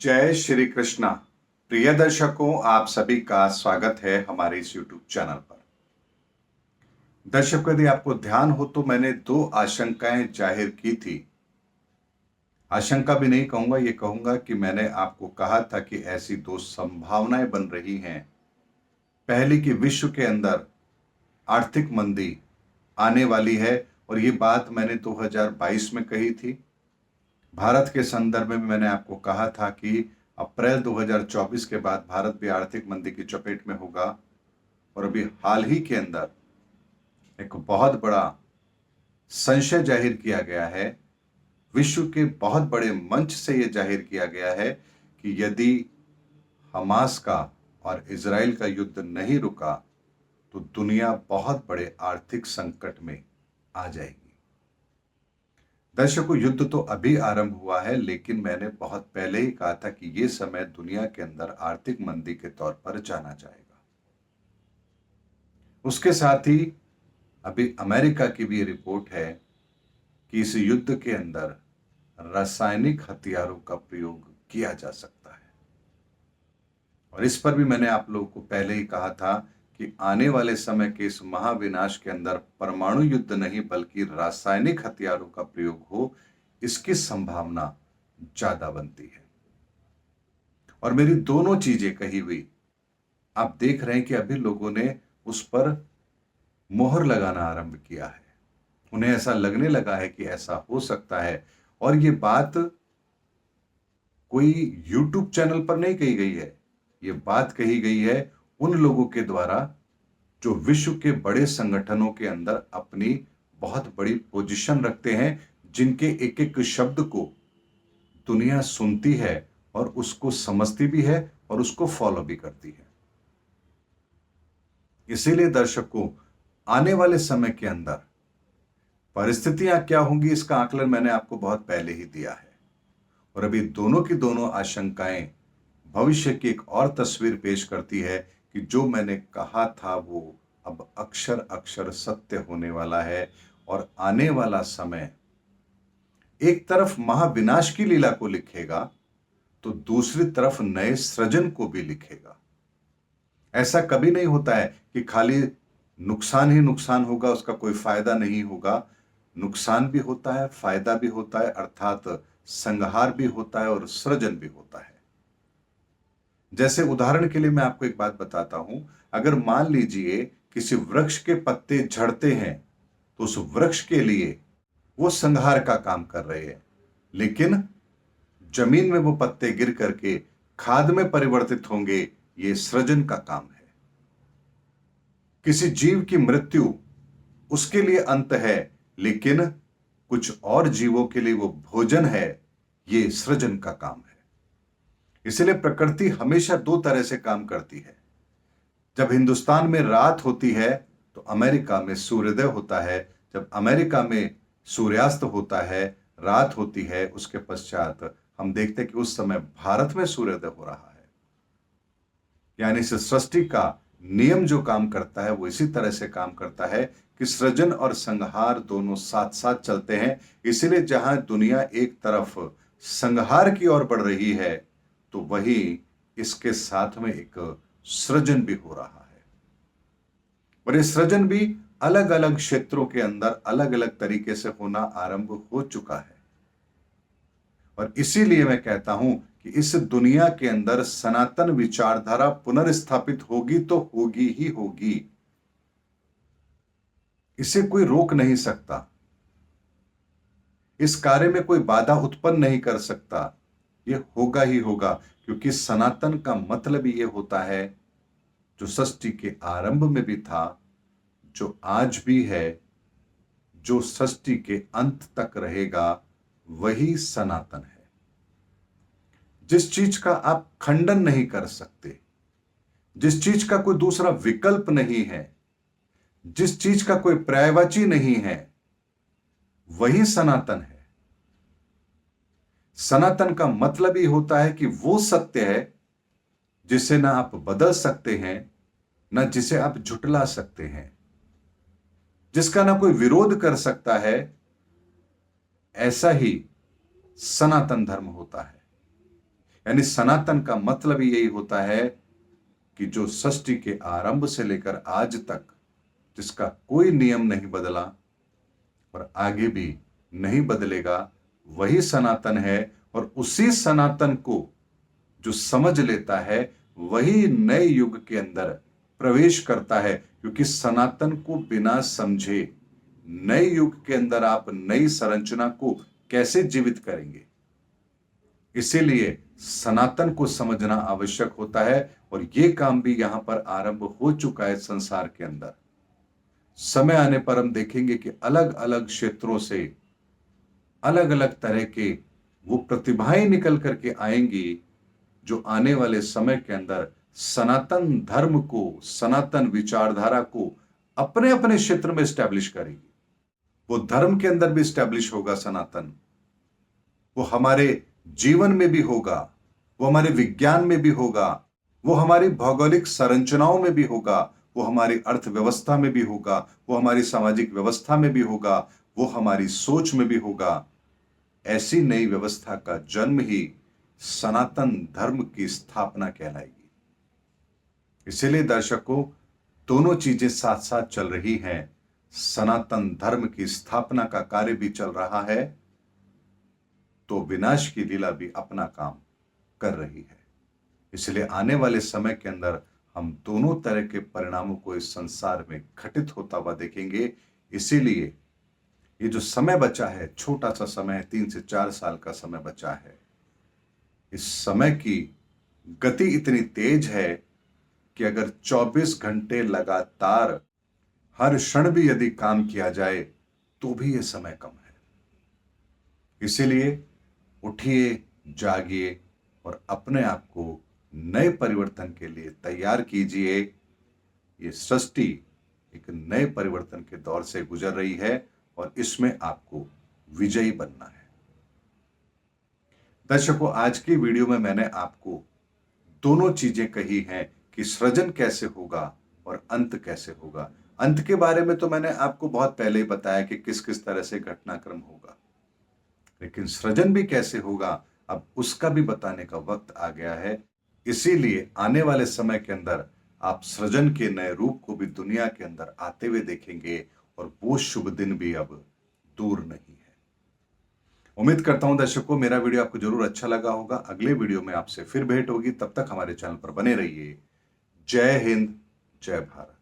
जय श्री कृष्णा। प्रिय दर्शकों, आप सभी का स्वागत है हमारे इस YouTube चैनल पर। दर्शकों, यदि आपको ध्यान हो तो मैंने दो आशंकाएं जाहिर की थी। आशंका भी नहीं कहूंगा, ये कहूंगा कि मैंने आपको कहा था कि ऐसी दो संभावनाएं बन रही हैं। पहली कि विश्व के अंदर आर्थिक मंदी आने वाली है, और ये बात मैंने 2022 में कही थी। भारत के संदर्भ में मैंने आपको कहा था कि अप्रैल 2024 के बाद भारत भी आर्थिक मंदी की चपेट में होगा। और अभी हाल ही के अंदर एक बहुत बड़ा संशय जाहिर किया गया है। विश्व के बहुत बड़े मंच से यह जाहिर किया गया है कि यदि हमास का और इजराइल का युद्ध नहीं रुका तो दुनिया बहुत बड़े आर्थिक संकट में आ जाएगी। दर्शकों, युद्ध तो अभी आरंभ हुआ है, लेकिन मैंने बहुत पहले ही कहा था कि यह समय दुनिया के अंदर आर्थिक मंदी के तौर पर जाना जाएगा। उसके साथ ही अभी अमेरिका की भी रिपोर्ट है कि इस युद्ध के अंदर रासायनिक हथियारों का प्रयोग किया जा सकता है। और इस पर भी मैंने आप लोगों को पहले ही कहा था कि आने वाले समय के इस महाविनाश के अंदर परमाणु युद्ध नहीं बल्कि रासायनिक हथियारों का प्रयोग हो, इसकी संभावना ज्यादा बनती है। और मेरी दोनों चीजें कही हुई आप देख रहे हैं कि अभी लोगों ने उस पर मोहर लगाना आरंभ किया है। उन्हें ऐसा लगने लगा है कि ऐसा हो सकता है। और ये बात कोई YouTube चैनल पर नहीं कही गई है, ये बात कही गई है उन लोगों के द्वारा जो विश्व के बड़े संगठनों के अंदर अपनी बहुत बड़ी पोजीशन रखते हैं, जिनके एक एक शब्द को दुनिया सुनती है और उसको समझती भी है और उसको फॉलो भी करती है। इसीलिए दर्शकों, आने वाले समय के अंदर परिस्थितियां क्या होंगी इसका आकलन मैंने आपको बहुत पहले ही दिया है। और अभी दोनों की दोनों आशंकाएं भविष्य की एक और तस्वीर पेश करती है कि जो मैंने कहा था वो अब अक्षर अक्षर सत्य होने वाला है। और आने वाला समय एक तरफ महाविनाश की लीला को लिखेगा तो दूसरी तरफ नए सृजन को भी लिखेगा। ऐसा कभी नहीं होता है कि खाली नुकसान ही नुकसान होगा, उसका कोई फायदा नहीं होगा। नुकसान भी होता है, फायदा भी होता है, अर्थात संहार भी होता है और सृजन भी होता है। जैसे उदाहरण के लिए मैं आपको एक बात बताता हूं। अगर मान लीजिए किसी वृक्ष के पत्ते झड़ते हैं तो उस वृक्ष के लिए वो संहार का काम कर रहे हैं, लेकिन जमीन में वो पत्ते गिर करके खाद में परिवर्तित होंगे, ये सृजन का काम है। किसी जीव की मृत्यु उसके लिए अंत है, लेकिन कुछ और जीवों के लिए वो भोजन है, ये सृजन का काम है। इसलिए प्रकृति हमेशा दो तरह से काम करती है। जब हिंदुस्तान में रात होती है तो अमेरिका में सूर्योदय होता है। जब अमेरिका में सूर्यास्त होता है, रात होती है, उसके पश्चात हम देखते हैं कि उस समय भारत में सूर्योदय हो रहा है। यानी इस सृष्टि का नियम जो काम करता है वो इसी तरह से काम करता है कि सृजन और संहार दोनों साथ साथ चलते हैं। इसीलिए जहां दुनिया एक तरफ संहार की ओर बढ़ रही है तो वही इसके साथ में एक सृजन भी हो रहा है। और ये सृजन भी अलग अलग क्षेत्रों के अंदर अलग अलग तरीके से होना आरंभ हो चुका है। और इसीलिए मैं कहता हूं कि इस दुनिया के अंदर सनातन विचारधारा पुनर्स्थापित होगी तो होगी ही होगी। इसे कोई रोक नहीं सकता, इस कार्य में कोई बाधा उत्पन्न नहीं कर सकता। यह होगा ही होगा, क्योंकि सनातन का मतलब ये होता है जो सृष्टि के आरंभ में भी था, जो आज भी है, जो सृष्टि के अंत तक रहेगा, वही सनातन है। जिस चीज का आप खंडन नहीं कर सकते, जिस चीज का कोई दूसरा विकल्प नहीं है, जिस चीज का कोई पर्यायवाची नहीं है, वही सनातन है। सनातन का मतलब ही होता है कि वो सत्य है जिसे ना आप बदल सकते हैं, ना जिसे आप झुटला सकते हैं, जिसका ना कोई विरोध कर सकता है। ऐसा ही सनातन धर्म होता है। यानी सनातन का मतलब ही यही होता है कि जो सृष्टि के आरंभ से लेकर आज तक जिसका कोई नियम नहीं बदला और आगे भी नहीं बदलेगा, वही सनातन है। और उसी सनातन को जो समझ लेता है वही नए युग के अंदर प्रवेश करता है, क्योंकि सनातन को बिना समझे नए युग के अंदर आप नई संरचना को कैसे जीवित करेंगे। इसीलिए सनातन को समझना आवश्यक होता है और यह काम भी यहां पर आरंभ हो चुका है संसार के अंदर। समय आने पर हम देखेंगे कि अलग अलग क्षेत्रों से अलग अलग तरह के वो प्रतिभाएं निकल करके आएंगी जो आने वाले समय के अंदर सनातन धर्म को, सनातन विचारधारा को अपने अपने क्षेत्र में स्टैब्लिश करेगी। वो धर्म के अंदर भी स्टैब्लिश होगा सनातन, वो हमारे जीवन में भी होगा, वो हमारे विज्ञान में भी होगा, वो हमारी भौगोलिक संरचनाओं में भी होगा, वो हमारी अर्थव्यवस्था में भी होगा, वो हमारी सामाजिक व्यवस्था में भी होगा, वो हमारी सोच में भी होगा। ऐसी नई व्यवस्था का जन्म ही सनातन धर्म की स्थापना कहलाएगी। इसीलिए दर्शकों, दोनों चीजें साथ साथ चल रही हैं। सनातन धर्म की स्थापना का कार्य भी चल रहा है, तो विनाश की लीला भी अपना काम कर रही है। इसलिए आने वाले समय के अंदर हम दोनों तरह के परिणामों को इस संसार में घटित होता हुआ देखेंगे। इसीलिए ये जो समय बचा है, छोटा सा समय है, 3 से 4 साल का समय बचा है, इस समय की गति इतनी तेज है कि अगर 24 घंटे लगातार हर क्षण भी यदि काम किया जाए तो भी यह समय कम है। इसीलिए उठिए, जागिए और अपने आप को नए परिवर्तन के लिए तैयार कीजिए। ये सृष्टि एक नए परिवर्तन के दौर से गुजर रही है और इसमें आपको विजयी बनना है। दर्शकों, आज की वीडियो में मैंने आपको दोनों चीजें कही हैं कि सृजन कैसे होगा और अंत कैसे होगा। अंत के बारे में तो मैंने आपको बहुत पहले ही बताया कि किस किस तरह से घटनाक्रम होगा, लेकिन सृजन भी कैसे होगा अब उसका भी बताने का वक्त आ गया है। इसीलिए आने वाले समय के अंदर आप सृजन के नए रूप को भी दुनिया के अंदर आते हुए देखेंगे और वो शुभ दिन भी अब दूर नहीं है। उम्मीद करता हूं दर्शकों, मेरा वीडियो आपको जरूर अच्छा लगा होगा। अगले वीडियो में आपसे फिर भेंट होगी, तब तक हमारे चैनल पर बने रहिए। जय हिंद, जय भारत।